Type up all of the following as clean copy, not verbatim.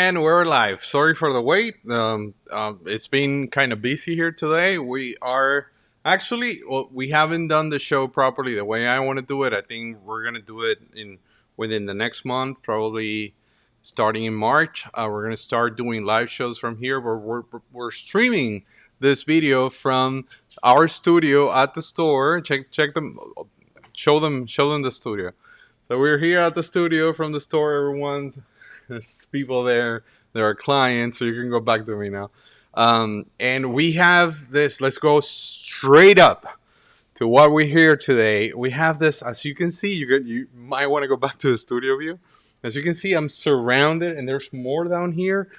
And we're live. Sorry for the wait. It's been kind of busy here today. We are actually, well, we haven't done the show properly the way I want to do it. I think we're gonna do it in within the next month, probably starting in March. We're gonna start doing live shows from here, where we're streaming this video from our studio at the store. Check them, show them the studio. So we're here at the studio from the store, everyone. There's people there. There are clients, so you can go back to me now. And we have this. Let's go straight up to what we hear today. We have this, as you can see. You might want to go back to the studio view. As you can see, I'm surrounded, and there's more down here.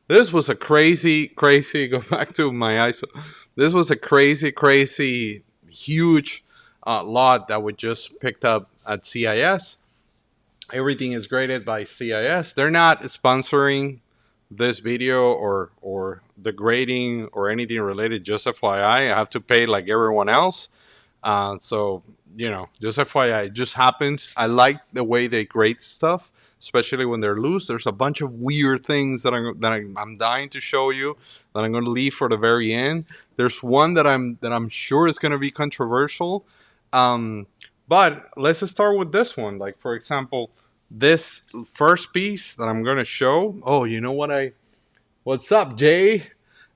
This was a crazy. Go back to my ISO. This was a crazy, huge lot that we just picked up at CIS. Everything is graded by CIS. They're not sponsoring this video or the grading or anything related. Just FYI, I have to pay like everyone else. So, just FYI, it just happens. I like the way they grade stuff, especially when they're loose. There's a bunch of weird things that I'm dying to show you that I'm going to leave for the very end. There's one that I'm sure is going to be controversial. But let's start with this one. Like, for example, this first piece that I'm going to show. Oh, you know what what's up, Jay?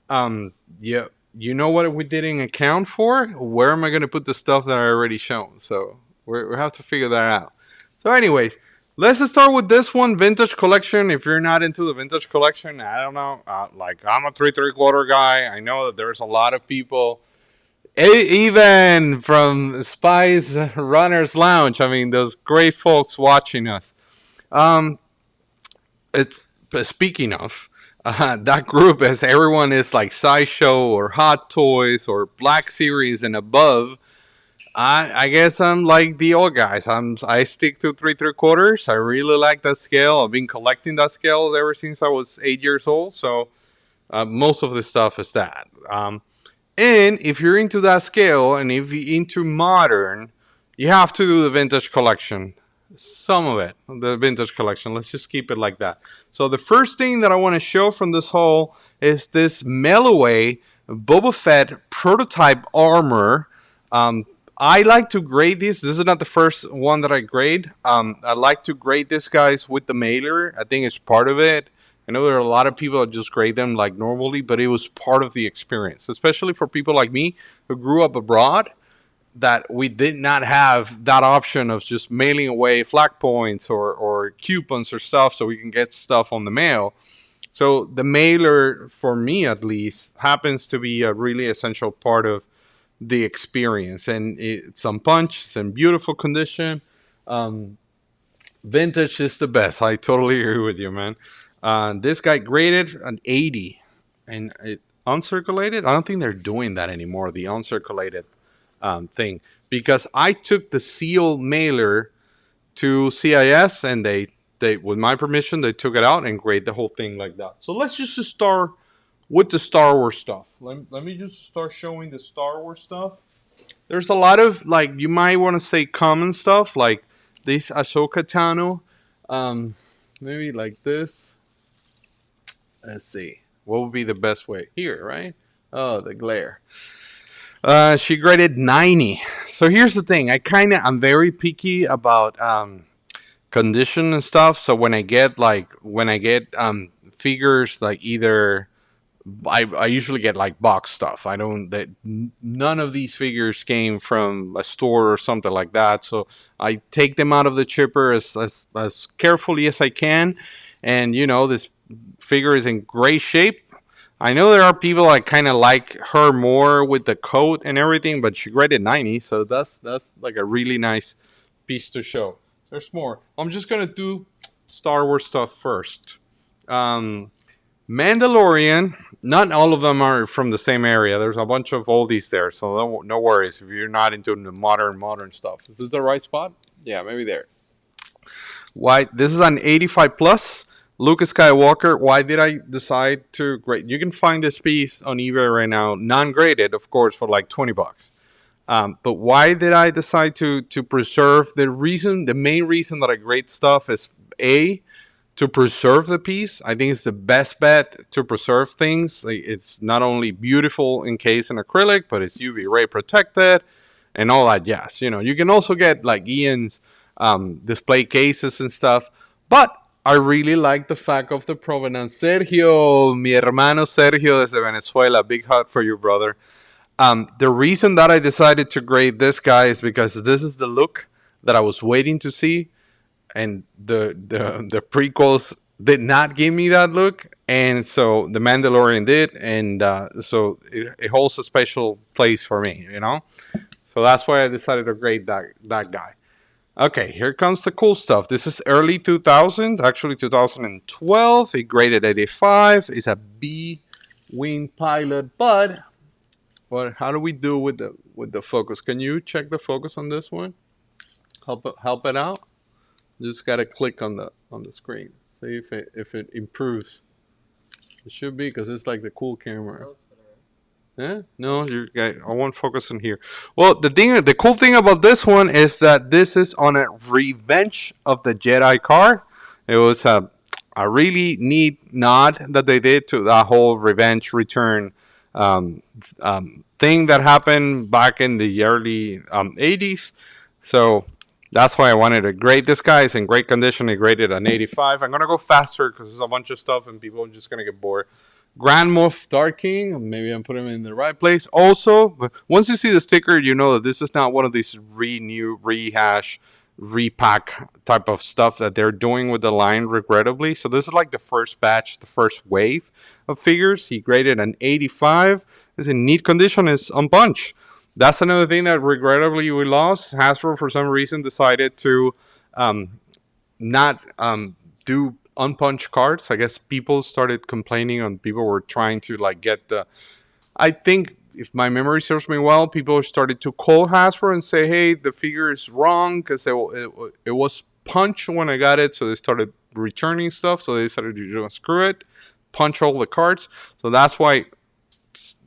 Yeah, you know what we didn't account for? Where am I going to put the stuff that I already shown? So we have to figure that out. So anyways, let's start with this one, vintage collection. If you're not into the vintage collection, I don't know. Like, I'm a 3/3/4 guy. I know that there's a lot of people, even from Spies Runners Lounge. I mean, those great folks watching us. Speaking of that group, as everyone is like Sideshow or Hot Toys or Black Series and above, I guess I'm like the old guys. I stick to 3/3/4. I really like that scale. I've been collecting that scale ever since I was 8 years old. So most of the stuff is that. And if you're into that scale, and if you're into modern, you have to do the vintage collection. Some of it, the vintage collection. Let's just keep it like that. So the first thing that I want to show from this haul is this Melloway Boba Fett prototype armor. I like to grade these. This is not the first one that I grade. I like to grade this guys with the mailer. I think it's part of it. I know there are a lot of people that just grade them like normally, but it was part of the experience, especially for people like me who grew up abroad, that we did not have that option of just mailing away flag points or coupons or stuff so we can get stuff on the mail. So the mailer, for me at least, happens to be a really essential part of the experience. And it's on punch, it's in beautiful condition. Vintage is the best. I totally agree with you, man. This guy graded an 80, and it uncirculated. I don't think they're doing that anymore, the uncirculated thing, because I took the seal mailer to CIS, and they with my permission, they took it out and graded the whole thing like that. So let's just start with the Star Wars stuff. Let me just start showing the Star Wars stuff. There's a lot of, like, you might want to say common stuff, like this Ahsoka Tano. Maybe like this. Let's see. What would be the best way? Here, right? Oh, the glare. She graded 90. So here's the thing. I'm very picky about condition and stuff. So when I get figures, like, either I usually get like box stuff. None of these figures came from a store or something like that. So I take them out of the chipper as carefully as I can. And this figure is in great shape. I know there are people that kind of like her more with the coat and everything, but she graded 90, so that's like a really nice piece to show. There's more. I'm just gonna do Star Wars stuff first. Mandalorian. Not all of them are from the same area. There's a bunch of oldies there, so no worries if you're not into the modern stuff. Is this the right spot? Yeah, maybe there. Why? This is an 85 plus. Luke Skywalker. Why did I decide to grade? You can find this piece on eBay right now, non-graded, of course, for like $20. But why did I decide to preserve? The main reason that I grade stuff is A, to preserve the piece. I think it's the best bet to preserve things. Like, it's not only beautiful encased in acrylic, but it's UV ray protected and all that jazz. You can also get like Ian's display cases and stuff. But I really like the fact of the provenance. Sergio, mi hermano Sergio desde Venezuela. Big hug for you, brother. The reason that I decided to grade this guy is because this is the look that I was waiting to see, and the prequels did not give me that look, and so the Mandalorian did, and so it holds a special place for me, So that's why I decided to grade that guy. Okay, here comes the cool stuff. This is early 2000, actually 2012. It graded 85. It's a B-wing pilot, but how do we do with the focus? Can you check the focus on this one? Help it out. Just gotta click on the screen. See if it improves. It should be, because it's like the cool camera. Yeah? No, I won't focus on here. Well, the cool thing about this one is that this is on a Revenge of the Jedi card. It was a really neat nod that they did to that whole Revenge Return thing that happened back in the early 80s. So that's why I wanted to grade this guy. It's in great condition. I graded an 85. I'm going to go faster because there's a bunch of stuff and people are just going to get bored. Grand Moff Dark King. Maybe I'm putting him in the right place. Also, once you see the sticker, you know that this is not one of these rehash, repack type of stuff that they're doing with the line, regrettably. So this is like the first batch, the first wave of figures. He graded an 85. It's in neat condition. It's unpunched. That's another thing that regrettably we lost. Hasbro, for some reason, decided to not do unpunched cards. I guess people started complaining, and people were trying to like get the... I think, if my memory serves me well, people started to call Hasbro and say, hey, the figure is wrong because it was punched when I got it. So they started returning stuff. So they decided to screw it, punch all the cards. So that's why,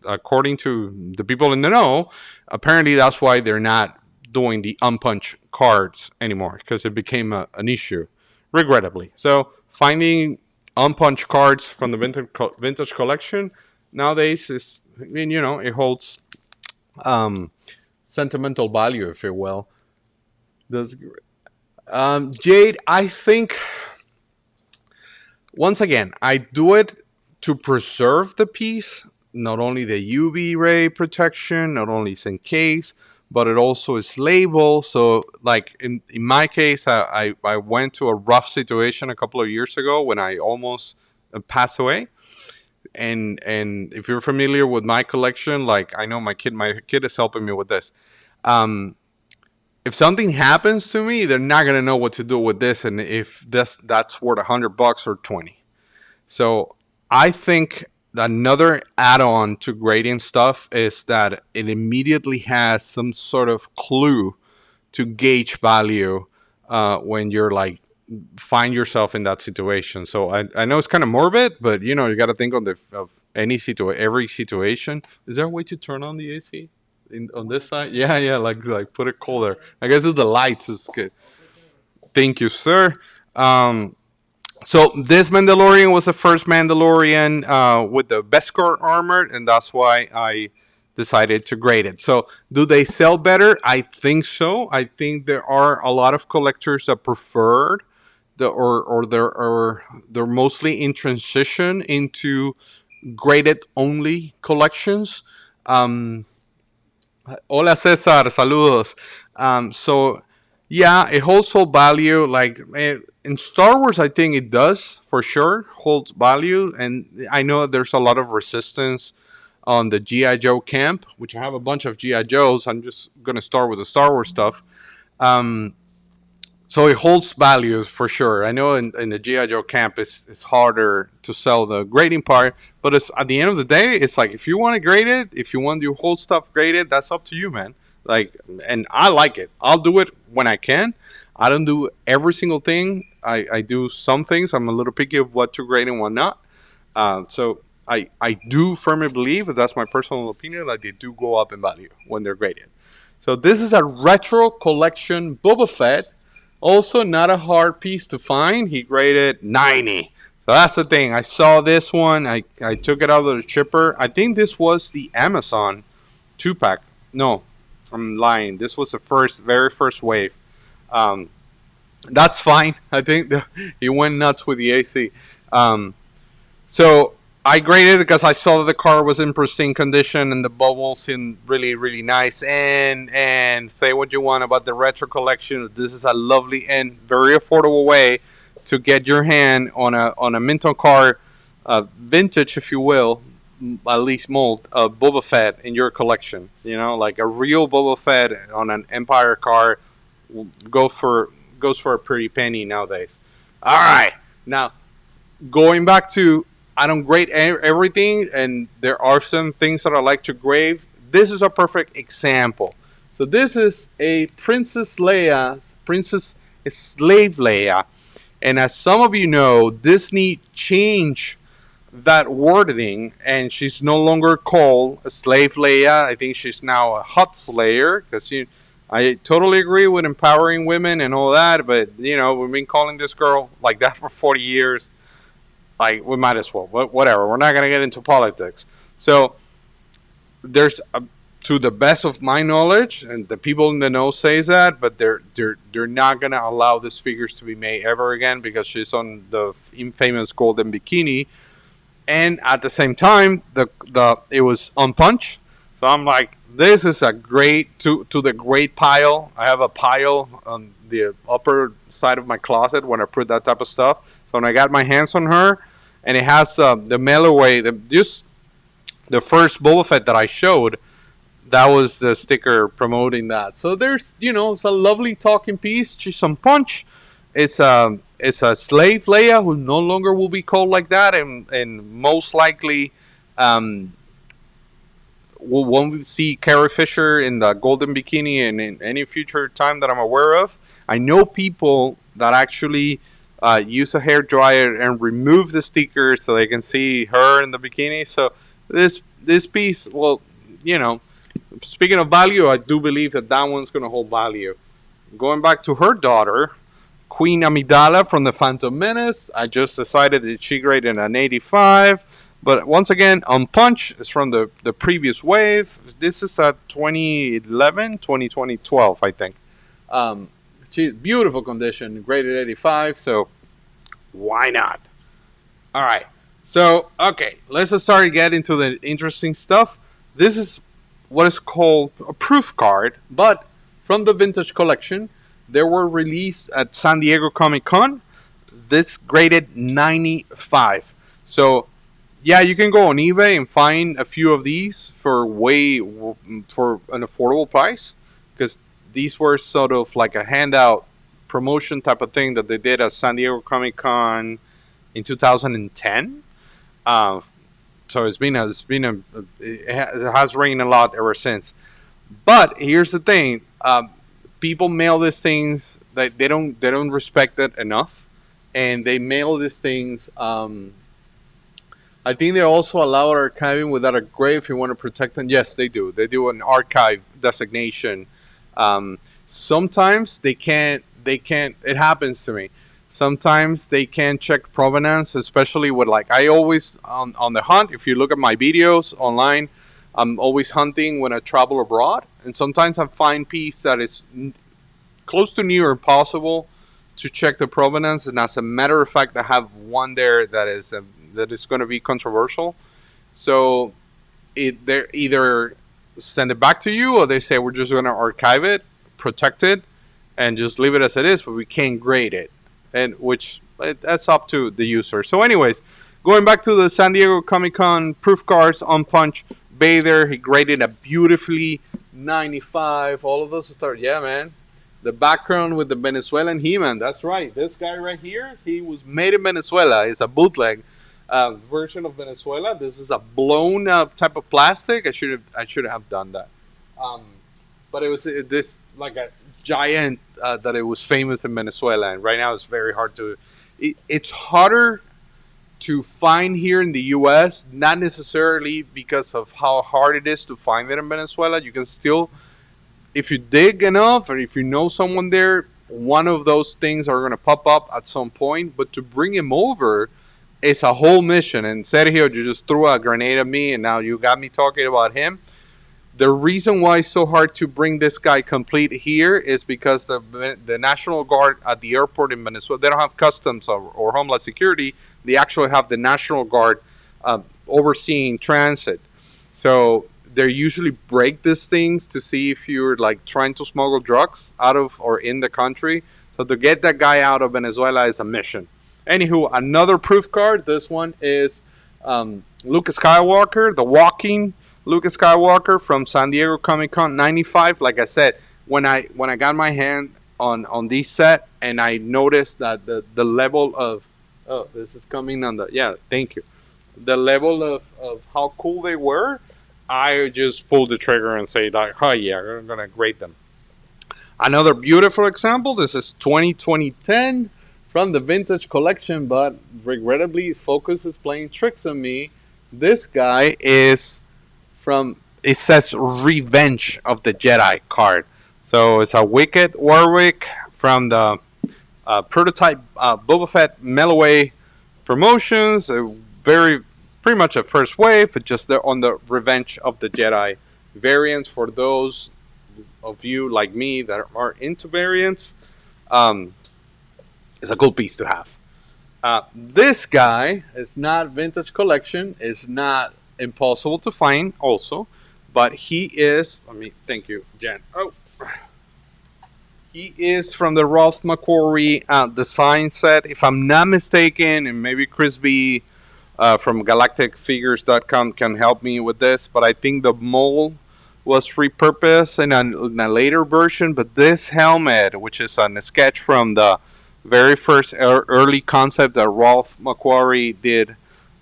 according to the people in the know, apparently that's why they're not doing the unpunched cards anymore, because it became an issue, regrettably. So finding unpunched cards from the vintage collection nowadays is, it holds sentimental value, if you will. Jade, I think, once again, I do it to preserve the piece. Not only the UV ray protection, not only it's encased, but it also is labeled. So, like in my case, I went to a rough situation a couple of years ago when I almost passed away. And if you're familiar with my collection, like, I know my kid is helping me with this. If something happens to me, they're not gonna know what to do with this, and if that's worth $100 or 20. So I think another add-on to grading stuff is that it immediately has some sort of clue to gauge value when you're like find yourself in that situation. So I know it's kind of morbid, but you got to think of every situation. Is there a way to turn on the AC on this side? Yeah, like put it colder. I guess it's the lights is good. Thank you, sir. So this Mandalorian was the first Mandalorian with the Beskar armor, and that's why I decided to grade it. So do they sell better? I think so. I think there are a lot of collectors that preferred they're mostly in transition into graded only collections. Hola Cesar, saludos. So yeah, it holds whole value. Like in Star Wars, I think it does for sure holds value, and I know there's a lot of resistance on the G.I. Joe camp, which I have a bunch of G.I. Joes. I'm just gonna start with the Star Wars stuff. So it holds values for sure. I know in the G.I. Joe camp, it's harder to sell the grading part, but it's at the end of the day, it's like if you want to grade it, if you want your whole stuff graded, that's up to you, man. Like, and I like it. I'll do it when I can. I don't do every single thing. I do some things. I'm a little picky of what to grade and what not. So I do firmly believe, but that's my personal opinion, that they do go up in value when they're graded. So this is a retro collection Boba Fett Also, not a hard piece to find. He graded 90. So that's the thing. I saw this one. I took it out of the chipper. I think this was the Amazon 2 pack. No, I'm lying. This was the very first wave. Um, that's fine. I think he went nuts with the AC. Um, so I graded it because I saw that the car was in pristine condition and the bubbles seemed really, really nice. And say what you want about the retro collection. This is a lovely and very affordable way to get your hand on a Minton car, vintage, if you will, at least mold Boba Fett in your collection. You know, like a real Boba Fett on an Empire car, go for goes for a pretty penny nowadays. All right, now going back to, I don't grade everything, and there are some things that I like to grade. This is a perfect example. So this is a Princess Slave Leia, and as some of you know, Disney changed that wording, and she's no longer called a Slave Leia. I think she's now a Hut Slayer because I totally agree with empowering women and all that, but we've been calling this girl like that for 40 years. Like, we might as well. Whatever. We're not gonna get into politics. So there's, to the best of my knowledge, and the people in the know says that, but they're not gonna allow these figures to be made ever again because she's on the infamous golden bikini, and at the same time, it was unpunched. So I'm like, this is a great to the great pile. I have a pile on the upper side of my closet when I put that type of stuff. So when I got my hands on her, and it has the mail away, just the first Boba Fett that I showed, that was the sticker promoting that. So there's, it's a lovely talking piece. She's some punch. It's a slave Leia who no longer will be called like that, and most likely won't see Carrie Fisher in the golden bikini in any future time that I'm aware of. I know people that actually use a hair dryer and remove the sticker so they can see her in the bikini. So this piece, well, speaking of value, I do believe that one's going to hold value. Going back to her daughter, Queen Amidala from the Phantom Menace, I just decided that she graded an 85. But once again, Unpunch is from the previous wave. This is a 2011, 2012, I think. She's beautiful condition, graded 85, so why not? All right. So, okay, let's just start getting into the interesting stuff. This is what is called a proof card, but from the vintage collection. They were released at San Diego Comic-Con. This graded 95. So, yeah, you can go on eBay and find a few of these for an affordable price, because these were sort of like a handout promotion type of thing that they did at San Diego Comic-Con in 2010. So it has rained a lot ever since. But here's the thing: people mail these things that they don't respect it enough, and they mail these things. I think they also allow archiving without a grave if you want to protect them. Yes, they do. They do an archive designation. Sometimes they can't. It happens to me. Sometimes they can't check provenance, especially with, like, I always on the hunt. If you look at my videos online, I'm always hunting when I travel abroad, and sometimes I find piece that is close to near impossible to check the provenance. And as a matter of fact, I have one there that is going to be controversial. So they either send it back to you, or they say we're just going to archive it, protect it, and just leave it as it is, but we can't grade it, and that's up to the user. So anyways, going back to the San Diego Comic-Con proof cards on Punch, Vader, he graded a beautifully 95. All of those start, yeah, man. The background with the Venezuelan He-Man, that's right. This guy right here, he was made in Venezuela. It's a bootleg version of Venezuela. This is a blown type of plastic. I should have done that. But it was this like a giant that it was famous in Venezuela, and right now it's very hard to. It's harder to find here in the U.S. Not necessarily because of how hard it is to find it in Venezuela. You can still, if you dig enough, or if you know someone there, one of those things are going to pop up at some point, but to bring him over is a whole mission. And Sergio, you just threw a grenade at me, and now you got me talking about him. The reason why it's so hard to bring this guy complete here is because the National Guard at the airport in Venezuela, they don't have customs or homeland security. They actually have the National Guard overseeing transit. So they usually break these things to see if you're like trying to smuggle drugs out of or in the country. So to get that guy out of Venezuela is a mission. Anywho, another proof card. This one is Luke Skywalker, the walking Luke Skywalker from San Diego Comic-Con '95. Like I said, when I got my hand on this set and I noticed that the level of this is coming on the thank you. The level of how cool they were, I just pulled the trigger and say like, oh yeah, I'm gonna grade them. Another beautiful example. This is 2010 from the vintage collection, but regrettably, Focus is playing tricks on me. This guy is from, it says Revenge of the Jedi card. So it's a Wicked Warwick from the prototype Boba Fett Melloway promotions. Pretty much a first wave, but just on the Revenge of the Jedi variants. For those of you like me that are into variants, it's a cool piece to have. This guy is not vintage collection. It's not impossible to find also, but he is, thank you, Jen. He is from the Ralph McQuarrie design set, if I'm not mistaken, and maybe Chris B from galacticfigures.com can help me with this, but I think the mold was repurposed in a later version. But this helmet, which is a sketch from the very first early concept that Ralph McQuarrie did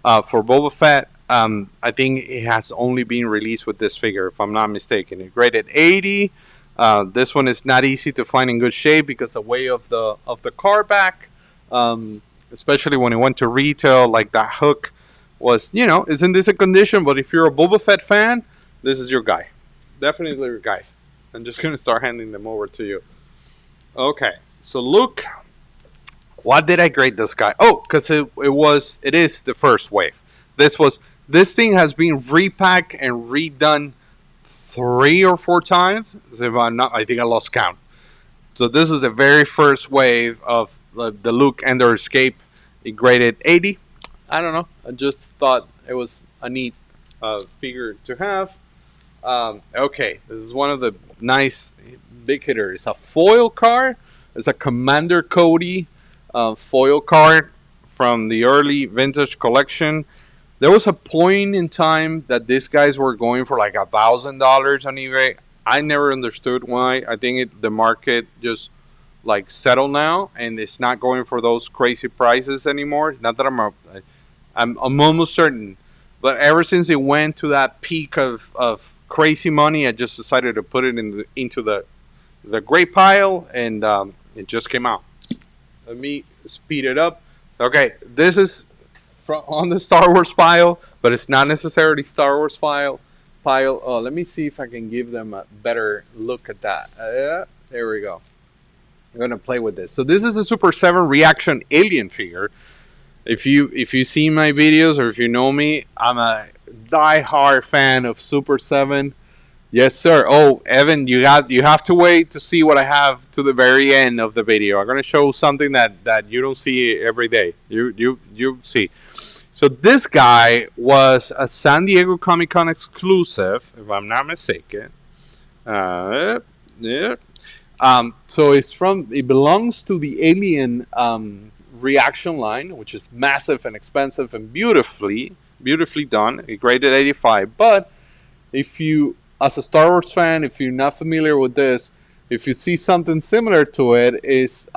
for Boba Fett, I think it has only been released with this figure, if I'm not mistaken. It graded 80. This one is not easy to find in good shape because the way of the car back, especially when it went to retail, like that hook was, is in decent condition. But if you're a Boba Fett fan, this is your guy. Definitely your guy. I'm just going to start handing them over to you. Okay, so Luke, why did I grade this guy? Oh, because it is the first wave. This thing has been repacked and redone 3 or 4 times. If I'm not, I think I lost count. So this is the very first wave of the Luke Ender Escape. It graded 80. I don't know. I just thought it was a neat figure to have. Okay, this is one of the nice big hitters. A foil card. It's a Commander Cody foil card from the early vintage collection. There was a point in time that these guys were going for like $1,000 on eBay. I never understood why. I think the market just like settled now, and it's not going for those crazy prices anymore. Not that I'm almost certain, but ever since it went to that peak of crazy money, I just decided to put it into the gray pile, and it just came out. Let me speed it up. Okay, this is on the Star Wars pile, but it's not necessarily Star Wars pile. Let me see if I can give them a better look at that. There we go. I'm gonna play with this. So this is a Super 7 reaction alien figure. If you see my videos or if you know me, I'm a die-hard fan of Super 7. Yes, sir. Oh, Evan, you have to wait to see what I have to the very end of the video. I'm gonna show something that you don't see every day. You see. So this guy was a San Diego Comic-Con exclusive, if I'm not mistaken. Yeah. So it belongs to the Alien reaction line, which is massive and expensive and beautifully done. It graded 85. But if you, as a Star Wars fan, if you're not familiar with this, if you see something similar to it, is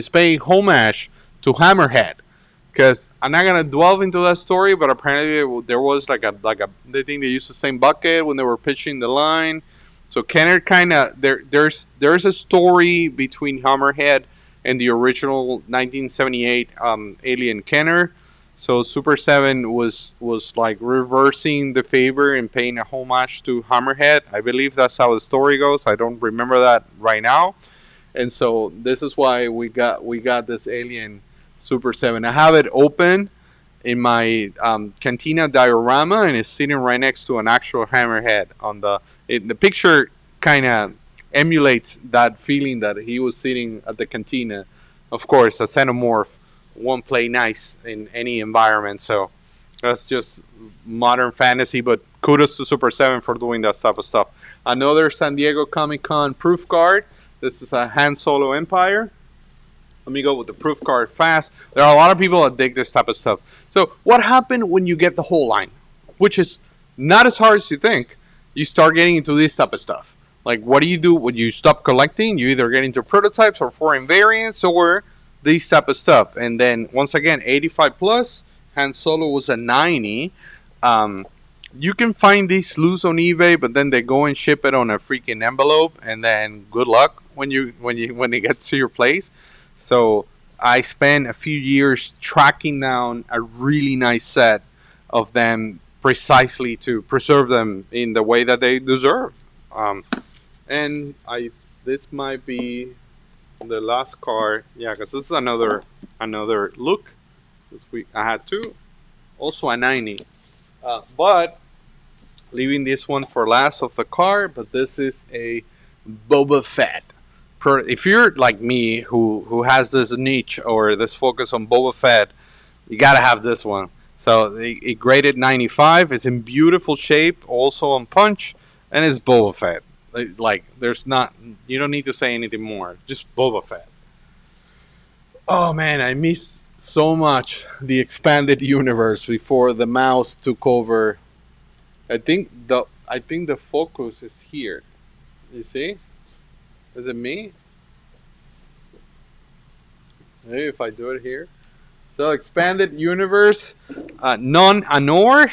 paying homage to Hammerhead. Because I'm not gonna dwell into that story, but apparently there was they think they used the same bucket when they were pitching the line. So Kenner there's a story between Hammerhead and the original 1978 Alien Kenner. So Super 7 was like reversing the favor and paying a homage to Hammerhead. I believe that's how the story goes. I don't remember that right now. And so this is why we got this Alien Super 7. I have it open in my cantina diorama, and it's sitting right next to an actual hammerhead on the picture. Kind of emulates that feeling that he was sitting at the cantina. Of course, a xenomorph won't play nice in any environment, so that's just modern fantasy. But kudos to Super 7 for doing that type of stuff. Another San Diego Comic Con proof card. This is a Han Solo Empire. Let me go with the proof card fast. There are a lot of people that dig this type of stuff. So what happened when you get the whole line? Which is not as hard as you think. You start getting into this type of stuff. Like, what do you do when you stop collecting? You either get into prototypes or foreign variants or this type of stuff. And then, once again, 85 plus. Han Solo was a 90. You can find these loose on eBay, but then they go and ship it on a freaking envelope. And then good luck when it gets to your place. So I spent a few years tracking down a really nice set of them precisely to preserve them in the way that they deserve. And this might be the last card. Yeah, because this is another look. This week I had two, also a 90. But leaving this one for last of the card. But this is a Boba Fett. If you're like me, who has this niche or this focus on Boba Fett, you gotta have this one. So it graded 95. It's in beautiful shape, also on punch, and it's Boba Fett. Like you don't need to say anything more. Just Boba Fett. Oh man, I missed so much the expanded universe before the mouse took over. I think the focus is here. You see? Is it me? Maybe if I do it here. So expanded universe, non-Anor.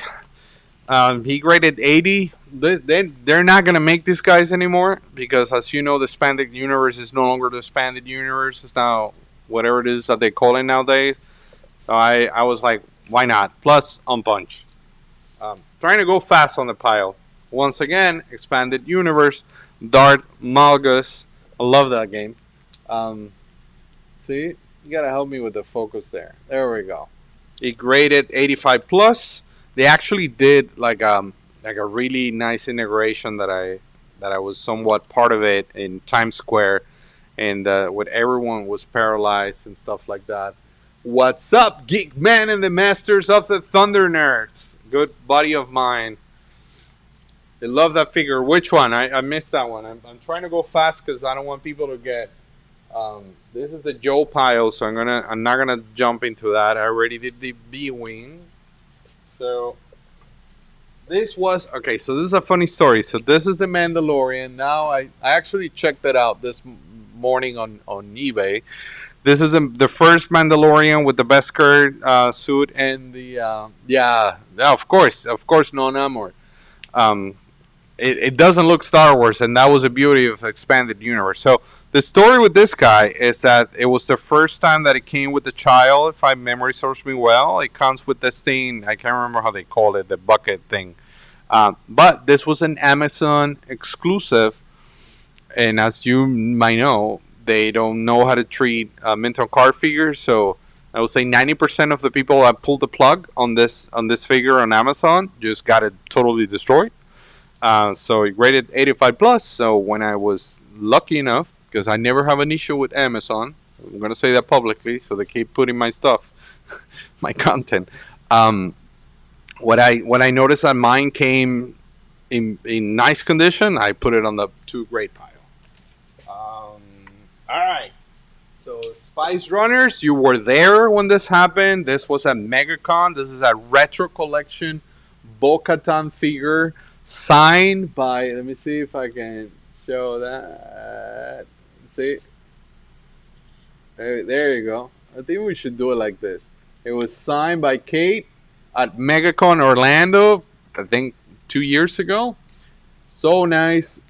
He graded 80. They're not gonna make these guys anymore because, as you know, the expanded universe is no longer the expanded universe. It's now whatever it is that they call it nowadays. So I was like, why not? Plus on punch. Trying to go fast on the pile. Once again, expanded universe. Darth Malgus. I love that game. See, you gotta help me with the focus there. There we go. It graded 85 plus. They actually did like a really nice integration that I was somewhat part of it in Times Square, and when everyone was paralyzed and stuff like that. What's up, Geek Man and the Masters of the Thunder Nerds? Good buddy of mine. They love that figure. Which one? I missed that one. I'm trying to go fast because I don't want people to get. This is the Joe pile, so I'm not gonna jump into that. I already did the B-wing. So this was okay. So this is a funny story. So this is the Mandalorian. Now I actually checked it out this morning on eBay. This is the first Mandalorian with the Beskar suit and the yeah, of course non-Amor. It doesn't look Star Wars, and that was the beauty of expanded universe. So the story with this guy is that it was the first time that it came with the child, if my memory serves me well. It comes with this thing, I can't remember how they call it, the bucket thing. But this was an Amazon exclusive, and as you might know, they don't know how to treat mint card figures. So I would say 90% of the people that pulled the plug on this figure on Amazon just got it totally destroyed. So it graded 85 plus. So when I was lucky enough, because I never have an issue with Amazon, I'm gonna say that publicly, so they keep putting my stuff, my content. When I noticed that mine came in nice condition, I put it on the too great pile. All right. So Spice Runners, you were there when this happened. This was at MegaCon. This is a retro collection Bo-Katan figure. Signed by, let me see if I can show that. See? There you go. I think we should do it like this. It was signed by Kate at MegaCon Orlando, I think 2 years ago. So nice.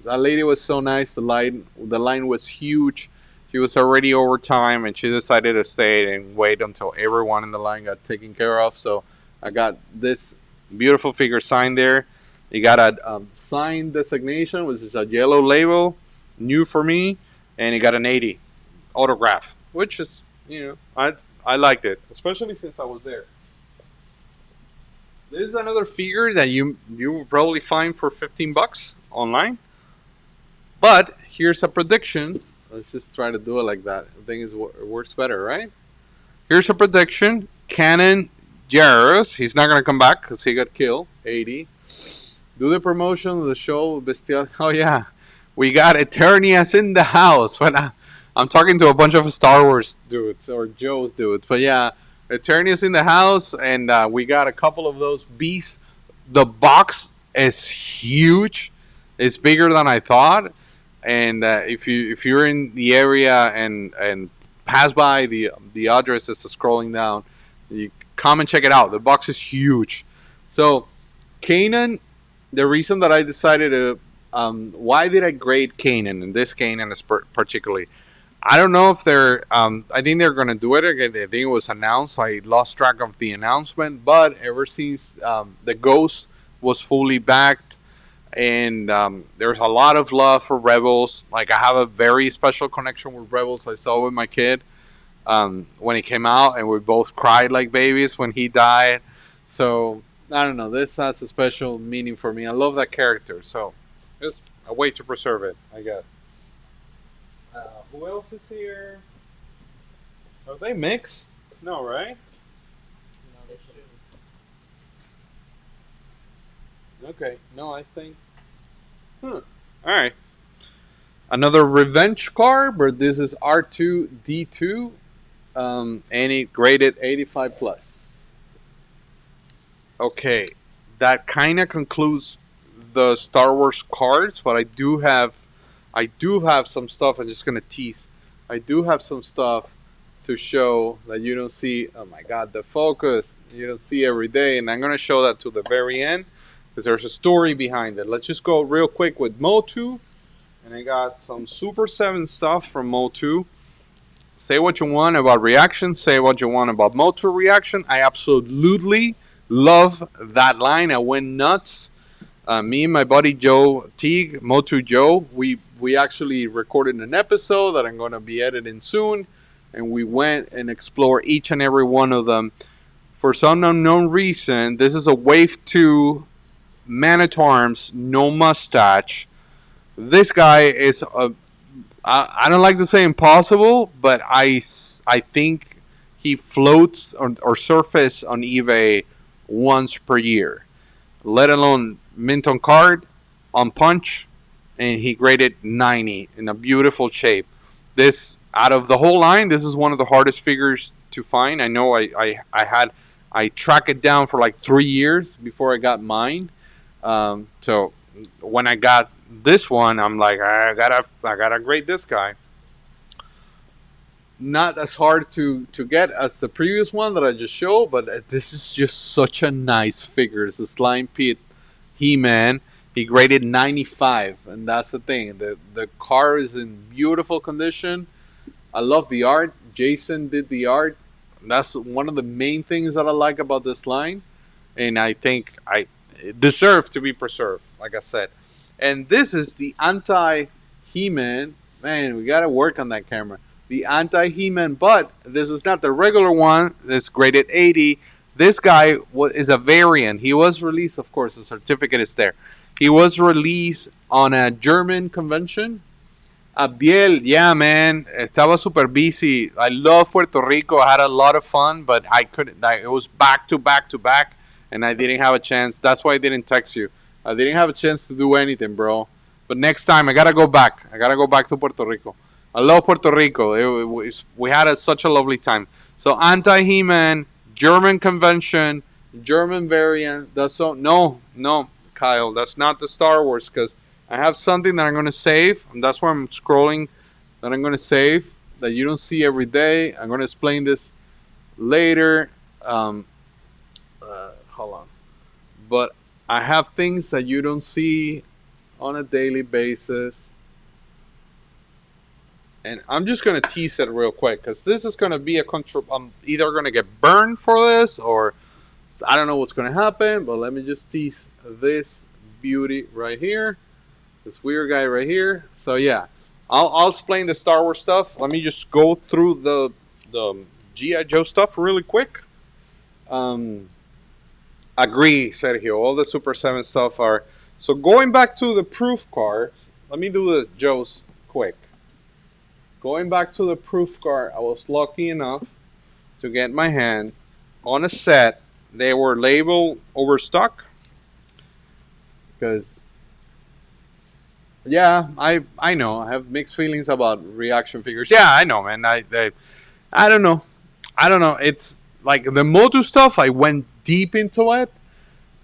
That lady was so nice. The line was huge. She was already over time, and she decided to stay and wait until everyone in the line got taken care of. So I got this beautiful figure signed there. You got a signed designation, which is a yellow label, new for me, and he got an 80 autograph, which is, I liked it, especially since I was there. This is another figure that you will probably find for $15 online. But here's a prediction. Let's just try to do it like that. I think it works better, right? Here's a prediction. Canon Jairus. He's not gonna come back because he got killed. 80. Do the promotion of the show. Bestial. Oh yeah, we got Eternias in the house. But I'm talking to a bunch of Star Wars dudes or Joe's dudes. But yeah, Eternias in the house, and we got a couple of those beasts. The box is huge. It's bigger than I thought. And if you're in the area and pass by the address that's scrolling down, you come and check it out. The box is huge. So Kanan, the reason that I decided to why did I grade Kanan, and this Kanan is particularly, I don't know if they're I think they're gonna do it again. I think it was announced. I lost track of the announcement, but ever since the Ghost was fully backed, and there's a lot of love for Rebels. Like, I have a very special connection with Rebels. I saw with my kid when he came out, and we both cried like babies when he died. So I don't know, this has a special meaning for me. I love that character, so it's a way to preserve it, I guess. Who else is here? Are they mixed? No, right? Okay, no, I think. Alright. Another revenge card, but this is R2D2. And it graded 85 plus. Okay, that kind of concludes the Star Wars cards, but I do have some stuff. I'm just gonna tease. I do have some stuff to show that you don't see. Oh my God, the focus you don't see every day, and I'm gonna show that to the very end because there's a story behind it. Let's just go real quick with Motu, and I got some Super 7 stuff from Motu. Say what you want about reaction. Say what you want about Motu reaction. I absolutely love that line. I went nuts. Me and my buddy Joe Teague, Motu Joe, we actually recorded an episode that I'm going to be editing soon, and we went and explored each and every one of them. For some unknown reason, this is a Wave 2 Man-at-Arms, no mustache. This guy is I don't like to say impossible, but I think he floats or surfaces on eBay once per year, let alone mint on card, on punch, and he graded 90 in a beautiful shape. This, out of the whole line, this is one of the hardest figures to find. I know I tracked it down for like 3 years before I got mine. So when I got this one, I'm like, I gotta grade this guy. Not as hard to get as the previous one that I just showed, but this is just such a nice figure. It's a Slime Pit He-Man. He graded 95, and that's the thing. The car is in beautiful condition. I love the art. Jason did the art. That's one of the main things that I like about this line, and I think it deserves to be preserved, like I said. And this is the anti-He-Man. Man, we gotta work on that camera. The anti-He-Man, but this is not the regular one. This graded 80. This guy is a variant. He was released, of course, the certificate is there. He was released on a German convention. Abdiel, yeah, man, estaba super busy. I love Puerto Rico. I had a lot of fun, but I couldn't. It was back to back to back, and I didn't have a chance. That's why I didn't text you. I didn't have a chance to do anything, bro. But next time, I gotta go back. I gotta go back to Puerto Rico. I love Puerto Rico. We had such a lovely time. So anti-He-Man, German convention, German variant. That's so no, Kyle. That's not the Star Wars, because I have something that I'm gonna save, and that's why I'm scrolling. That I'm gonna save that you don't see every day. I'm gonna explain this later. Hold on, but I have things that you don't see on a daily basis. And I'm just going to tease it real quick, because this is going to be I'm either going to get burned for this, or I don't know what's going to happen. But let me just tease this beauty right here. This weird guy right here. So yeah, I'll explain the Star Wars stuff. Let me just go through the GI Joe stuff really quick. Um, Agree, Sergio. All the Super 7 stuff are. So going back to the proof card, let me do the Joes quick. Going back to the proof card, I was lucky enough to get my hand on a set. They were labeled overstock. Because, yeah, I know. I have mixed feelings about reaction figures. Yeah, I know, man. I don't know. I don't know. It's like the Motu stuff, I went deep into it.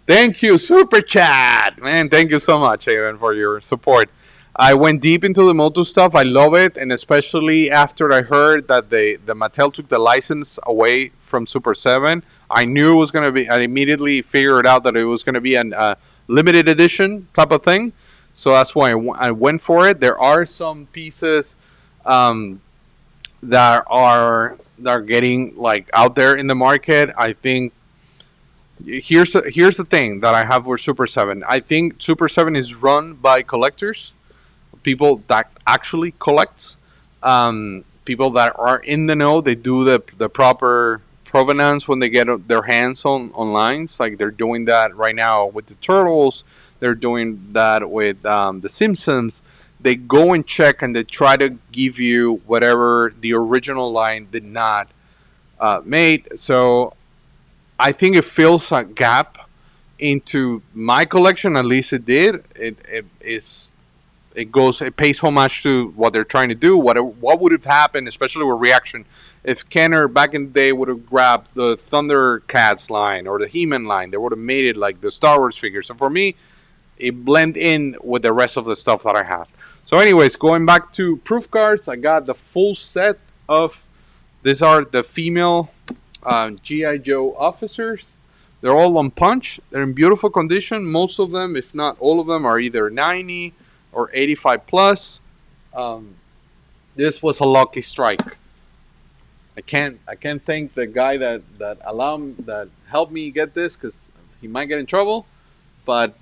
Thank you, Super Chat. Man, thank you so much, Aiden, for your support. I went deep into the Motu stuff. I love it, and especially after I heard that the Mattel took the license away from Super 7, I knew it was going to be, I immediately figured out that it was going to be a limited edition type of thing. So that's why I went for it. There are some pieces that are getting like out there in the market. I think here's the thing that I have with Super 7. I think Super 7 is run by collectors, people that actually collects, people that are in the know. They do the proper provenance when they get their hands on lines. Like they're doing that right now with the Turtles. They're doing that with the Simpsons. They go and check and they try to give you whatever the original line did not made. So I think it fills a gap into my collection. At least it did. It pays homage to what they're trying to do. What would have happened, especially with reaction, if Kenner back in the day would have grabbed the Thundercats line or the He-Man line? They would have made it like the Star Wars figures. So for me, it blend in with the rest of the stuff that I have. So anyways, going back to proof cards, I got the full set of. These are the female GI Joe officers. They're all on punch. They're in beautiful condition. Most of them, if not all of them, are either 90 or 85 plus. This was a lucky strike. I can't thank the guy that helped me get this, because he might get in trouble. But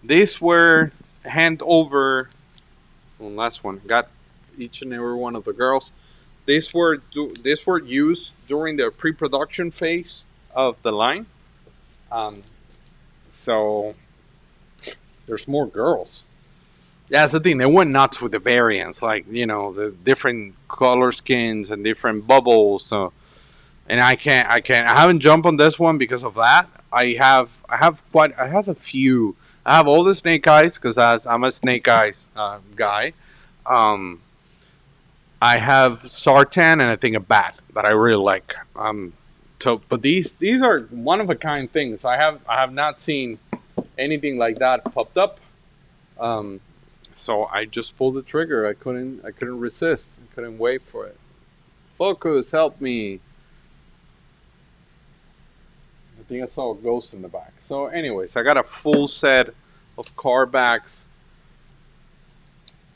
these were hand over. One last one. Got each and every one of the girls. These were used during the pre-production phase of the line. So there's more girls. Yeah, that's the thing. They went nuts with the variants, like the different color skins and different bubbles. So, and I haven't jumped on this one because of that. I have a few. I have all the Snake Eyes because I'm a Snake Eyes guy. I have Sartan and I think a bat that I really like. But these are one of a kind things. I have not seen anything like that popped up. So I just pulled the trigger. I couldn't resist. I couldn't wait for it. Focus, help me. I think I saw a ghost in the back. So anyways, I got a full set of car backs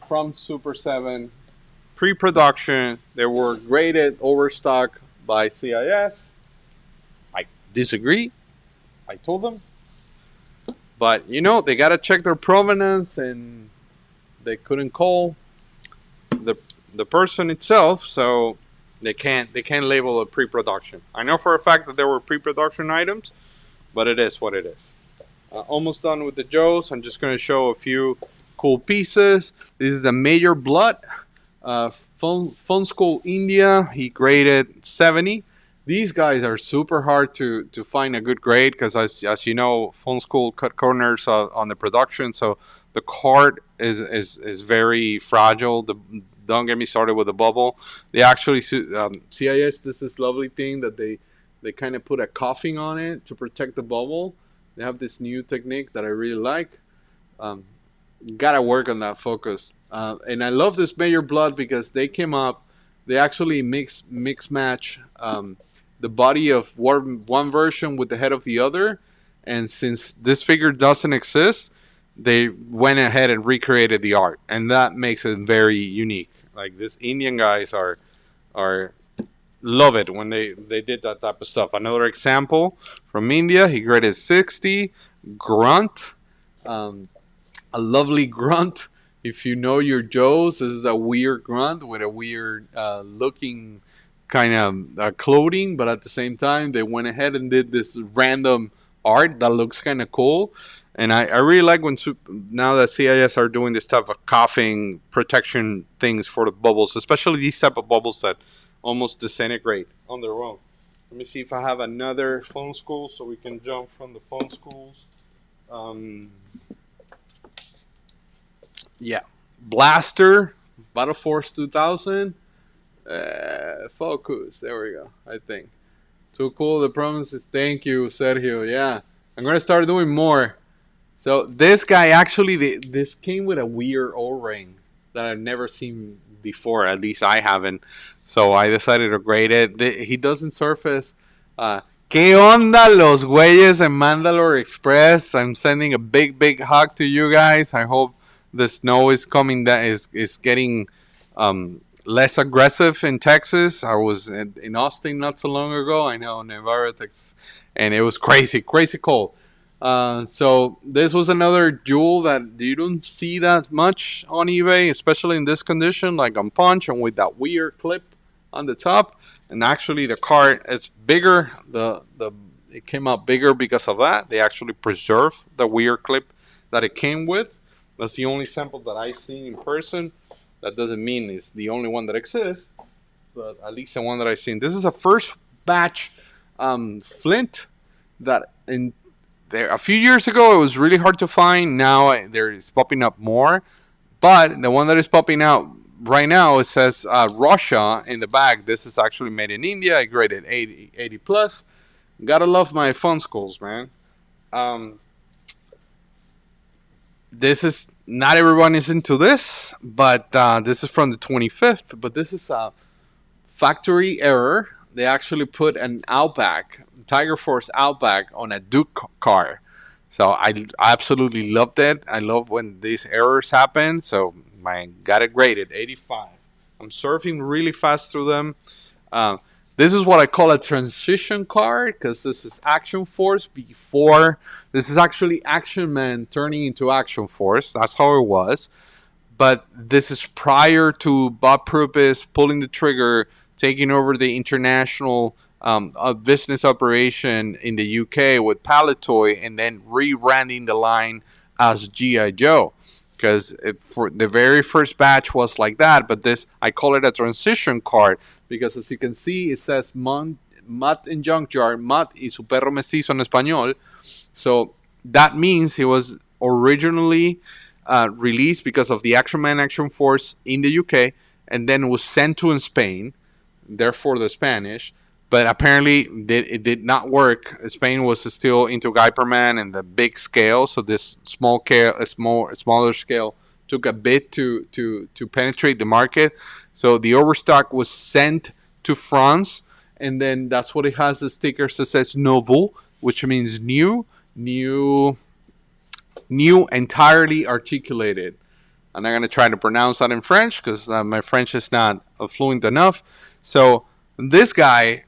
from Super 7. Pre-production. They were graded overstock by CIS. I disagree. I told them. But they gotta check their provenance, and they couldn't call the person itself, so they can't label a pre-production. I know for a fact that there were pre-production items, but it is what it is. Almost done with the Joes. I'm just gonna show a few cool pieces. This is the Major Blood. Fun School India, he graded 70. These guys are super hard to find a good grade because, as you know, Fun School cut corners on the production, so the card is very fragile. Don't get me started with the bubble. They actually CIS this lovely thing that they kind of put a coughing on it to protect the bubble. They have this new technique that I really like. Gotta work on that focus. And I love this Major Blood because they came up, they actually mix match the body of one version with the head of the other. And since this figure doesn't exist, they went ahead and recreated the art. And that makes it very unique. Like, these Indian guys are love it when they did that type of stuff. Another example from India, he graded 60. Grunt. A lovely Grunt. If you know your Joes, this is a weird grunt with a weird looking kind of clothing, but at the same time, they went ahead and did this random art that looks kind of cool. And I really like when now that CIS are doing this type of coughing protection things for the bubbles, especially these type of bubbles that almost disintegrate on their own. Let me see if I have another phone school so we can jump from the phone schools. Um, yeah, Blaster, Battle Force 2000, Focus. There we go. I think too cool. The promises. Thank you, Sergio. Yeah, I'm gonna start doing more. So this guy actually, this came with a weird O-ring that I've never seen before. At least I haven't. So I decided to grade it. He doesn't surface. ¿Qué onda los güeyes en Mandalore Express? I'm sending a big hug to you guys. I hope the snow is coming. That is getting less aggressive in Texas. I was in Austin not so long ago. I know, Navarro, Texas, and it was crazy cold. So this was another jewel that you don't see that much on eBay, especially in this condition, like on Punch and with that weird clip on the top. And actually, the card is bigger. It came out bigger because of that. They actually preserved the weird clip that it came with. That's the only sample that I've seen in person. That doesn't mean it's the only one that exists, but at least the one that I've seen. This is a first batch flint that in there a few years ago it was really hard to find. Now there is popping up more, but the one that is popping out right now, it says Russia in the back. This is actually made in India. I graded 80 plus. Gotta love my phone schools, man. This is not everyone is into this, but this is from the 25th. But this is a factory error. They actually put an Outback, Tiger Force Outback, on a Duke car. So I absolutely loved it. I love when these errors happen. So I got it graded 85. I'm surfing really fast through them. This is what I call a transition card because this is Action Force before. This is actually Action Man turning into Action Force. That's how it was. But this is prior to Bob Purpose pulling the trigger, taking over the international business operation in the UK with Palitoy, and then rebranding the line as G.I. Joe. Because for the very first batch was like that, but this, I call it a transition card because as you can see, it says Mutt in Junkyard. Mutt y su perro mestizo en español. So that means it was originally released because of the Action Man Action Force in the UK, and then was sent to in Spain, therefore the Spanish. But apparently it did not work. Spain was still into Guyperman and the big scale, so this smaller scale took a bit to penetrate the market. So the overstock was sent to France, and then that's what it has. The sticker that says "Nouveau," which means new, entirely articulated. I'm not gonna try to pronounce that in French because my French is not fluent enough. So this guy.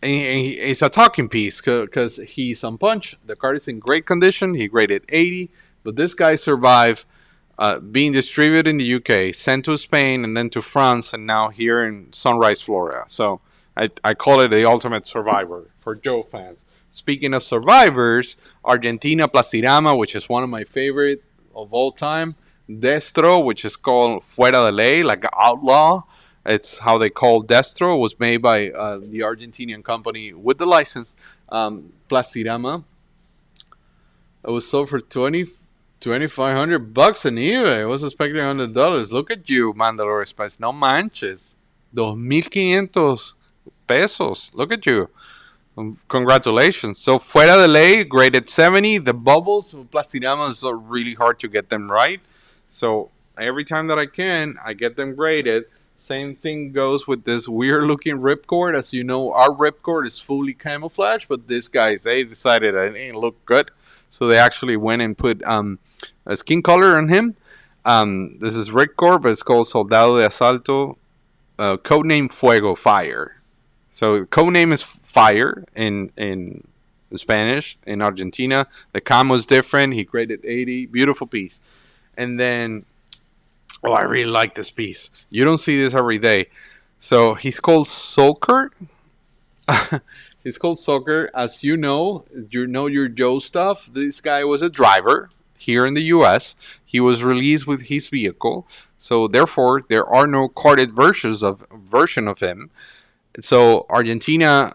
It's a talking piece because he's on Punch. The card is in great condition. He graded 80, but this guy survived being distributed in the UK, sent to Spain, and then to France, and now here in Sunrise, Florida. So I call it the ultimate survivor for Joe fans. Speaking of survivors, Argentina Plastirama, which is one of my favorite of all time. Destro, which is called Fuera de Ley, like outlaw. It's how they call Destro. It was made by the Argentinian company with the license, Plastirama. It was sold for $2,500 on eBay. I was expecting $100. Look at you, Mandalore Spice. No manches. 2,500 pesos. Look at you. Congratulations. So, Fuera de Ley, graded 70. The bubbles of Plastirama is really hard to get them right. So, every time that I can, I get them graded. Same thing goes with this weird looking ripcord. As you know, our ripcord is fully camouflaged, but these guys, they decided it didn't look good. So they actually went and put a skin color on him. This is ripcord, but it's called Soldado de Asalto. Codename Fuego, Fire. So codename is Fire in Spanish. In Argentina, the camo is different. He graded 80. Beautiful piece. And then Oh, I really like this piece. You don't see this every day. So he's called Soker. He's called Soccer. As you know your Joe stuff. This guy was a driver here in the U.S. He was released with his vehicle, so therefore there are no carded version of him. So Argentina,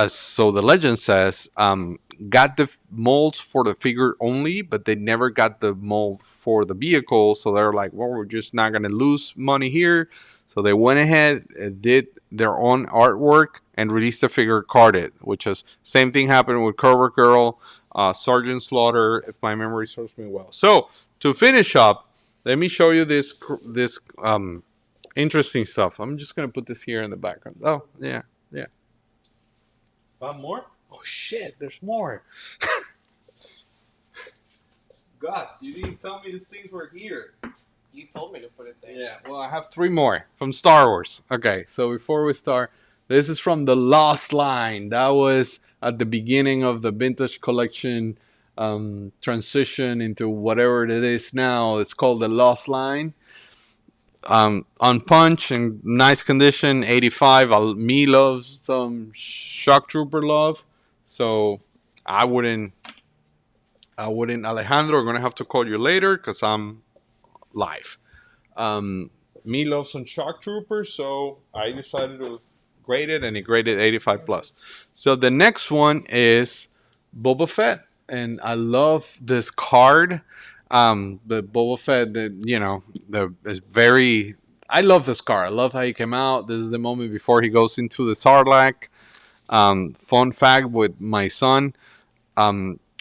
so the legend says, got the molds for the figure only, but they never got the mold for the vehicle. So they're like, well, we're just not going to lose money here. So they went ahead and did their own artwork and released the figure carded, which is same thing happened with Cover Girl, Sergeant Slaughter, if my memory serves me well. So to finish up, let me show you this interesting stuff. I'm just gonna put this here in the background. Oh yeah, yeah. Want more? Oh shit, there's more. Gus, you didn't tell me these things were here. You told me to put it there. Yeah, well, I have 3 more from Star Wars. Okay, so before we start, this is from the Lost line. That was at the beginning of the vintage collection transition into whatever it is now. It's called the Lost line. On punch in nice condition, 85. Me loves some shock trooper love, so I wouldn't. Alejandro, we're gonna have to call you later because I'm live. Me loves some shock troopers, so I decided to grade it, and it graded 85 plus. So the next one is Boba Fett, and I love this card. The Boba Fett, the is very. I love this card. I love how he came out. This is the moment before he goes into the Sarlacc. Fun fact with my son.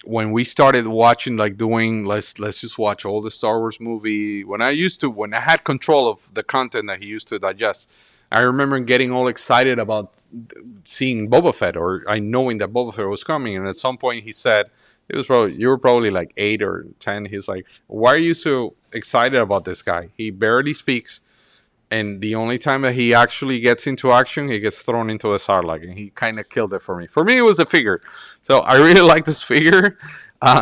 When we started watching, like doing, let's just watch all the Star Wars movie. When I had control of the content that he used to digest, I remember getting all excited about seeing Boba Fett, or I knowing that Boba Fett was coming. And at some point, he said, you were probably like 8 or 10. He's like, "Why are you so excited about this guy? He barely speaks, and the only time that he actually gets into action, he gets thrown into the Sarlacc," and he kind of killed it for me. For me, it was a figure. So I really like this figure.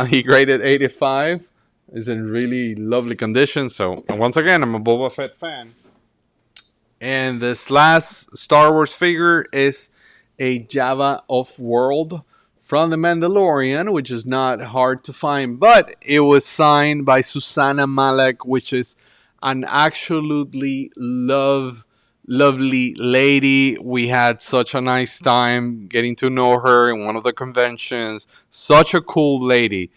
He graded 85. It's in really lovely condition. So, and once again, I'm a Boba Fett fan. And this last Star Wars figure is a Java Off-World from The Mandalorian, which is not hard to find, but it was signed by Susanna Malek, which is an absolutely lovely lady. We had such a nice time getting to know her in one of the conventions. Such a cool lady.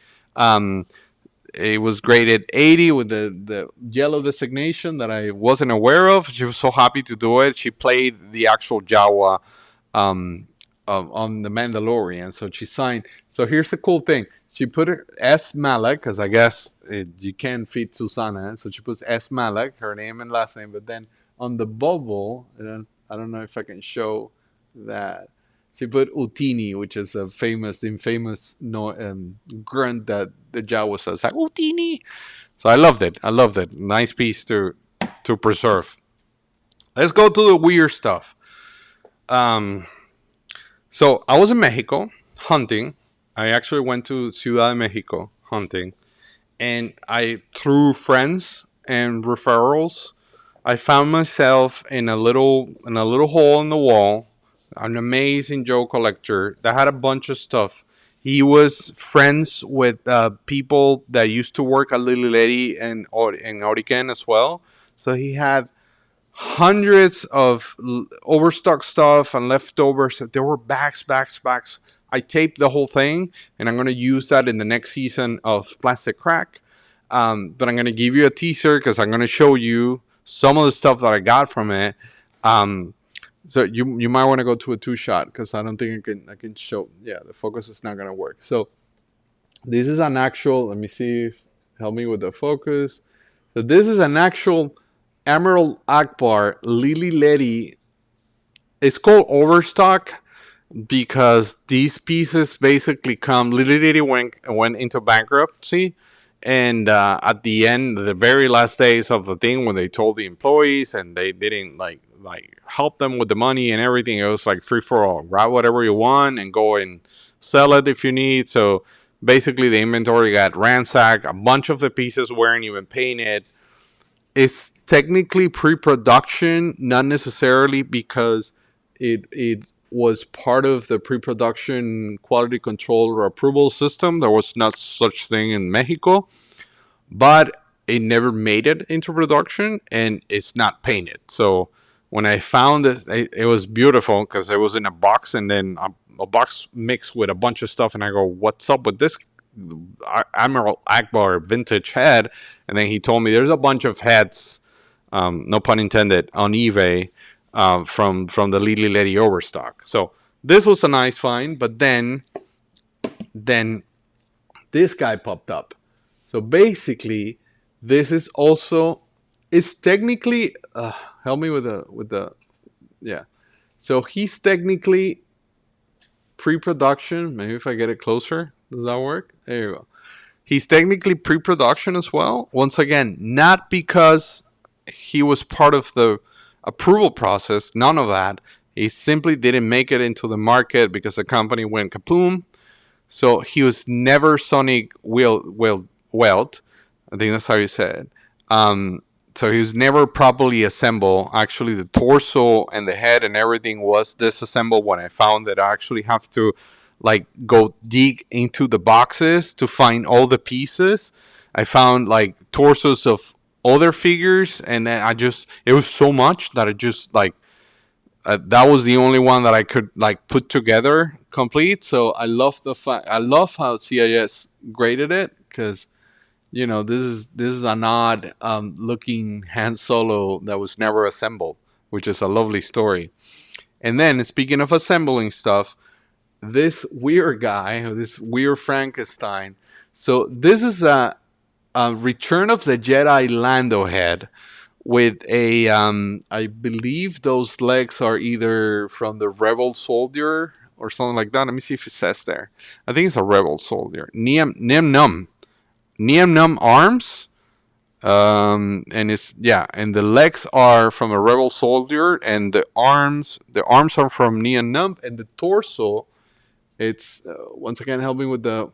It was graded 80 with the yellow designation that I wasn't aware of. She was so happy to do it. She played the actual Jawa on The Mandalorian. So she signed. So here's the cool thing. She put her S. Malek, because I guess you can't fit Susanna. So she puts S. Malek, her name and last name. But then on the bubble, I don't know if I can show that. She put Utini, which is a infamous grunt that the Jawa says, like, Utini. So I loved it. Nice piece to preserve. Let's go to the weird stuff. So I was in Mexico hunting. I actually went to Ciudad de Mexico hunting, and through friends and referrals, I found myself in a little hole in the wall. An amazing Joe collector that had a bunch of stuff. He was friends with people that used to work at Lily Lady and in Origen as well. So he had hundreds of overstock stuff and leftovers. There were bags. I taped the whole thing, and I'm going to use that in the next season of Plastic Crack. But I'm going to give you a teaser because I'm going to show you some of the stuff that I got from it. So you might want to go to a 2-shot because I don't think I can show. Yeah, the focus is not going to work. So this is an actual. Let me see. Help me with the focus. So this is an actual Emerald Akbar Lily Ledy. It's called Overstock because these pieces basically come. Lily Ledy went into bankruptcy, and at the end, the very last days of the thing, when they told the employees and they didn't like help them with the money and everything, it was like free for all. Grab whatever you want and go and sell it if you need. So basically, the inventory got ransacked. A bunch of the pieces weren't even painted. is technically pre-production, not necessarily because it was part of the pre-production quality control or approval system. There was not such thing in Mexico, but it never made it into production, and it's not painted. So when I found this, it was beautiful because it was in a box, and then a box mixed with a bunch of stuff, and I go, "What's up with this Admiral Akbar vintage head?" And then he told me there's a bunch of heads, no pun intended, on eBay from the Lili Ledi overstock. So this was a nice find, but then this guy popped up. So basically, this is also, it's technically help me with the yeah. So he's technically pre-production. Maybe if I get it closer, does that work? There you go. He's technically pre-production as well. Once again, not because he was part of the approval process. None of that. He simply didn't make it into the market because the company went kaboom. So he was never Sonic weld. I think that's how you say it. So he was never properly assembled. Actually, the torso and the head and everything was disassembled when I found that I actually have to like go dig into the boxes to find all the pieces. I found like torsos of other figures, and then it was so much that I just like that was the only one that I could like put together complete. So I love I love how CIS graded it, because this is an odd looking Han Solo that was never assembled, which is a lovely story. And then speaking of assembling stuff, this weird guy, this weird Frankenstein. So this is a Return of the Jedi Lando head with a I believe those legs are either from the Rebel Soldier or something like that. Let me see if it says there. I think it's a Rebel Soldier. Nien Num arms. And it's, yeah, and the legs are from a Rebel Soldier, and the arms are from Nien Num, and the torso, it's once again help me with the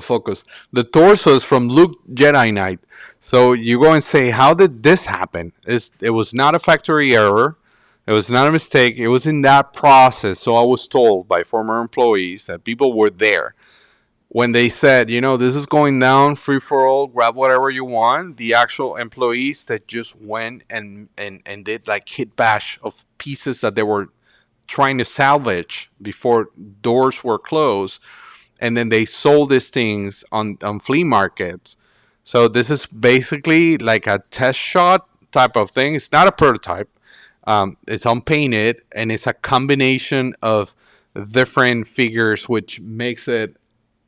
focus. The torso is from Luke Jedi Knight. So you go and say, how did this happen? It was not a factory error. It was not a mistake. It was in that process. So I was told by former employees that people were there when they said, this is going down, free for all, grab whatever you want. The actual employees that just went and did like hit bash of pieces that they were trying to salvage before doors were closed. And then they sold these things on flea markets. So this is basically like a test shot type of thing. It's not a prototype. It's unpainted, and it's a combination of different figures, which makes it,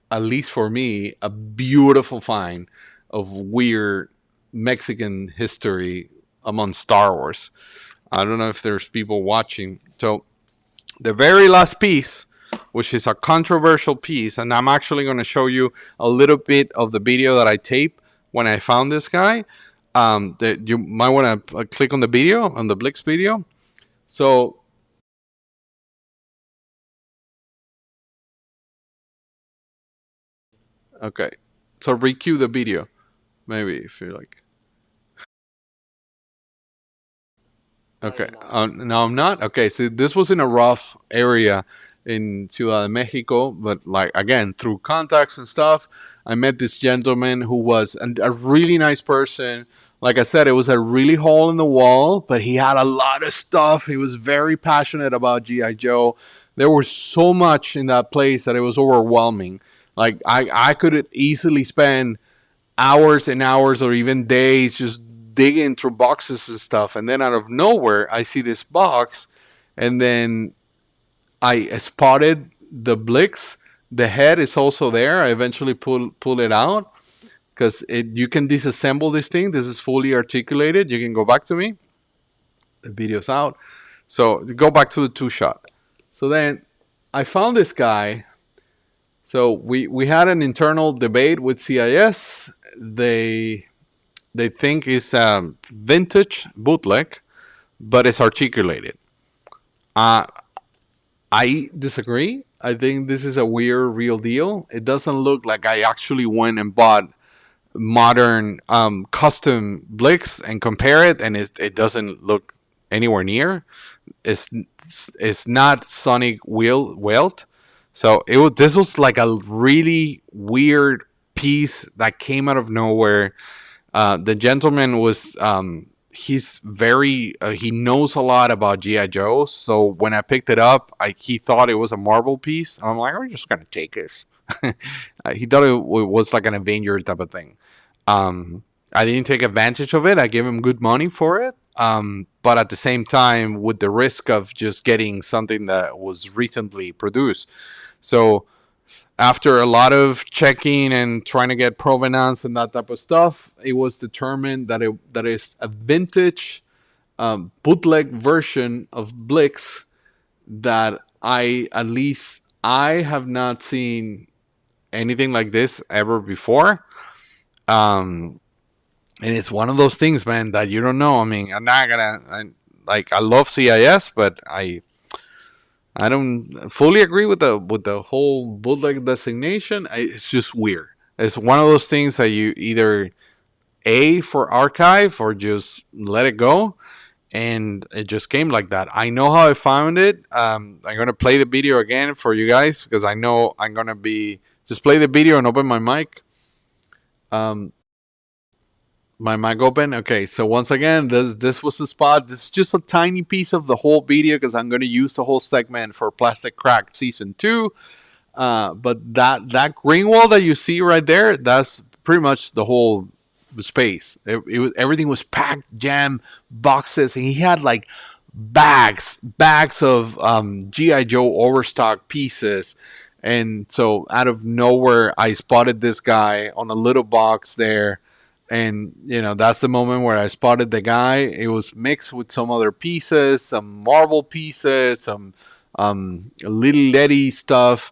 at least for me, a beautiful find of weird Mexican history among Star Wars. I don't know if there's people watching. So the very last piece, which is a controversial piece, and I'm actually going to show you a little bit of the video that I taped when I found this guy. That you might want to click on the video, on the Blix video. So okay, so recue the video, maybe, if you like. Okay, no, I'm not. Okay, so this was in a rough area in Ciudad de Mexico, but like again, through contacts and stuff, I met this gentleman who was a really nice person. Like I said, it was a really hole in the wall, but he had a lot of stuff. He was very passionate about GI Joe. There was so much in that place that it was overwhelming. Like I could easily spend hours and hours or even days just digging through boxes and stuff. And then out of nowhere, I see this box, and then I spotted the Blix. The head is also there. I eventually pull it out because you can disassemble this thing. This is fully articulated. You can go back to me. The video's out. So go back to the two shot. So then I found this guy. So we had an internal debate with CIS. They think it's a vintage bootleg, but it's articulated. I disagree. I think this is a weird real deal. It doesn't look like I actually went and bought modern custom Blix and compare it, and it doesn't look anywhere near. It's it's not Sonic Welt. So this was like a really weird piece that came out of nowhere. The gentleman was he's very he knows a lot about GI Joe. So when I picked it up, he thought it was a marble piece. And I'm like, I'm just gonna take this. He thought it was like an Avenger type of thing. I didn't take advantage of it. I gave him good money for it. But at the same time, with the risk of just getting something that was recently produced. So after a lot of checking and trying to get provenance and that type of stuff, it was determined that is a vintage bootleg version of Blix that I at least I have not seen anything like this ever before. Um, and it's one of those things, man, that you don't know. I mean, I'm not gonna I love CIS, but I don't fully agree with the whole bootleg designation. It's just weird. It's one of those things that you either A for archive or just let it go, and it just came like that. I know how I found it. I'm gonna play the video again for you guys because I know I'm gonna be just play the video and open my mic. Um, my mic open. Okay, so once again, this was the spot. This is just a tiny piece of the whole video because I'm gonna use the whole segment for Plastic Crack Season 2. But that green wall that you see right there, that's pretty much the whole space. It was everything was packed, jam boxes, and he had like bags of GI Joe overstock pieces. And so out of nowhere, I spotted this guy on a little box there. And that's the moment where I spotted the guy. It was mixed with some other pieces, some marble pieces, some little Letty stuff,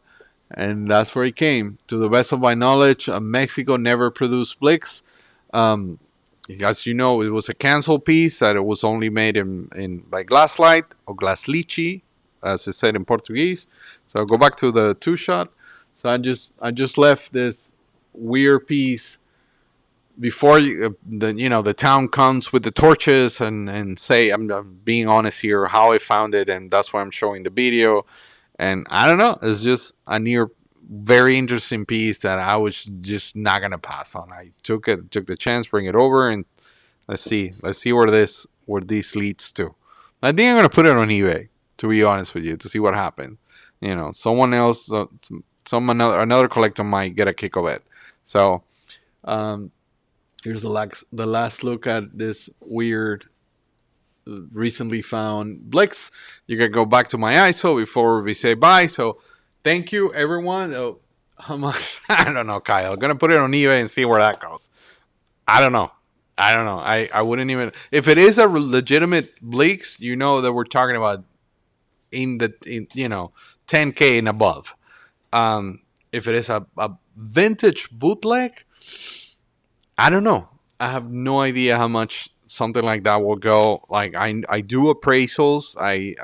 and that's where he came. To the best of my knowledge, Mexico never produced Blix. Um, as you know, it was a canceled piece that it was only made in by Glasslight or Glaslichi, as it said in Portuguese. So I'll go back to the two shot. So I just left this weird piece before the town comes with the torches and say I'm being honest here how I found it, and that's why I'm showing the video. And I don't know, it's just a near very interesting piece that I was just not gonna pass on. I took the chance, bring it over, and let's see where this leads to. I think I'm gonna put it on eBay, to be honest with you, to see what happens. Someone else, another collector might get a kick of it. So um, here's the last look at this weird recently found Blix. You can go back to my ISO before we say bye. So thank you, everyone. Oh, how much? I don't know, Kyle. I'm gonna put it on eBay and see where that goes. I don't know. I wouldn't even if it is a legitimate Blix. You know that we're talking about in 10K and above. If it is a vintage bootleg, I don't know. I have no idea how much something like that will go. Like I do appraisals. I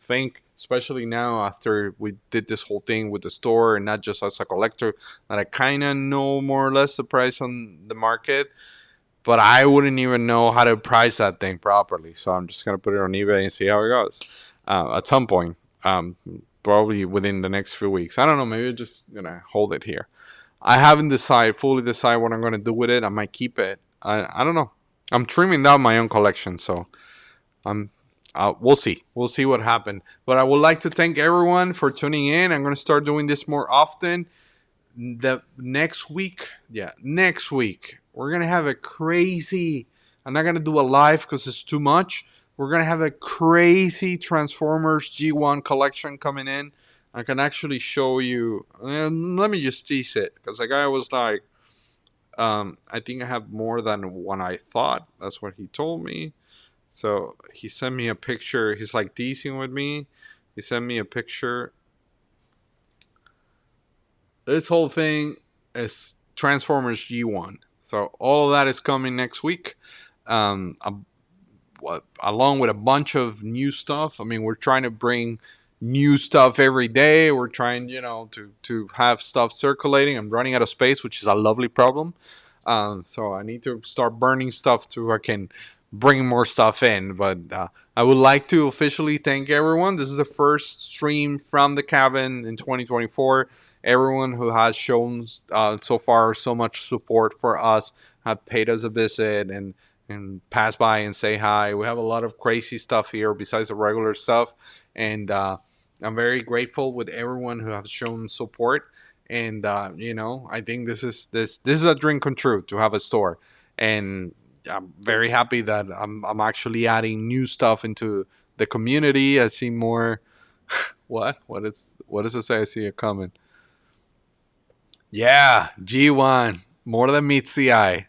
think especially now after we did this whole thing with the store and not just as a collector that I kind of know more or less the price on the market, but I wouldn't even know how to price that thing properly. So I'm just gonna put it on eBay and see how it goes at some point. Probably within the next few weeks. I don't know. Maybe I'm just gonna hold it here. I haven't fully decided what I'm gonna do with it. I might keep it. I don't know. I'm trimming down my own collection, so I'm. We'll see. We'll see what happens. But I would like to thank everyone for tuning in. I'm gonna start doing this more often. The next week, next week we're gonna have a crazy. I'm not gonna do a live because it's too much. We're gonna have a crazy Transformers G1 collection coming in. I can actually show you. Let me just tease it because the guy was like, I think I have more than one I thought. That's what he told me. So he sent me a picture. He's like teasing with me. He sent me a picture. This whole thing is Transformers G1. So all of that is coming next week. Along with a bunch of new stuff. I mean, we're trying to bring new stuff every day. We're trying, to have stuff circulating. I'm running out of space, which is a lovely problem. So I need to start burning stuff so I can bring more stuff in. But I would like to officially thank everyone. This is the first stream from the cabin in 2024. Everyone who has shown so far so much support for us, have paid us a visit and pass by and say hi. We have a lot of crazy stuff here besides the regular stuff, and I'm very grateful with everyone who have shown support. And I think this is a dream come true to have a store, and I'm very happy that I'm actually adding new stuff into the community. I see more. What does it say? I see a comment. Yeah, G1 more than meets the eye.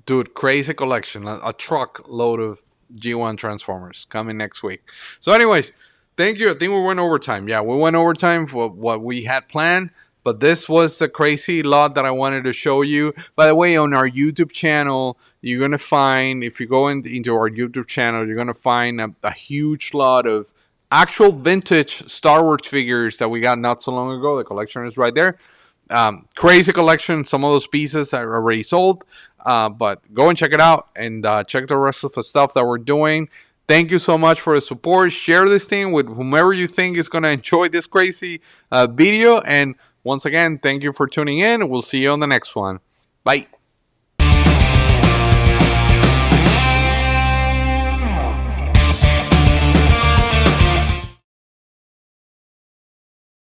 Dude, crazy collection. A truck load of G1 Transformers coming next week. So, anyways, thank you. I think we went overtime. Yeah, we went overtime for what we had planned. But this was the crazy lot that I wanted to show you. By the way, on our YouTube channel, you're going to find, if you go into our YouTube channel, you're going to find a huge lot of actual vintage Star Wars figures that we got not so long ago. The collection is right there. Crazy collection. Some of those pieces are already sold. But go and check it out and check the rest of the stuff that we're doing. Thank you so much for the support. Share this thing with whomever you think is going to enjoy this crazy video. And once again, thank you for tuning in. We'll see you on the next one. Bye.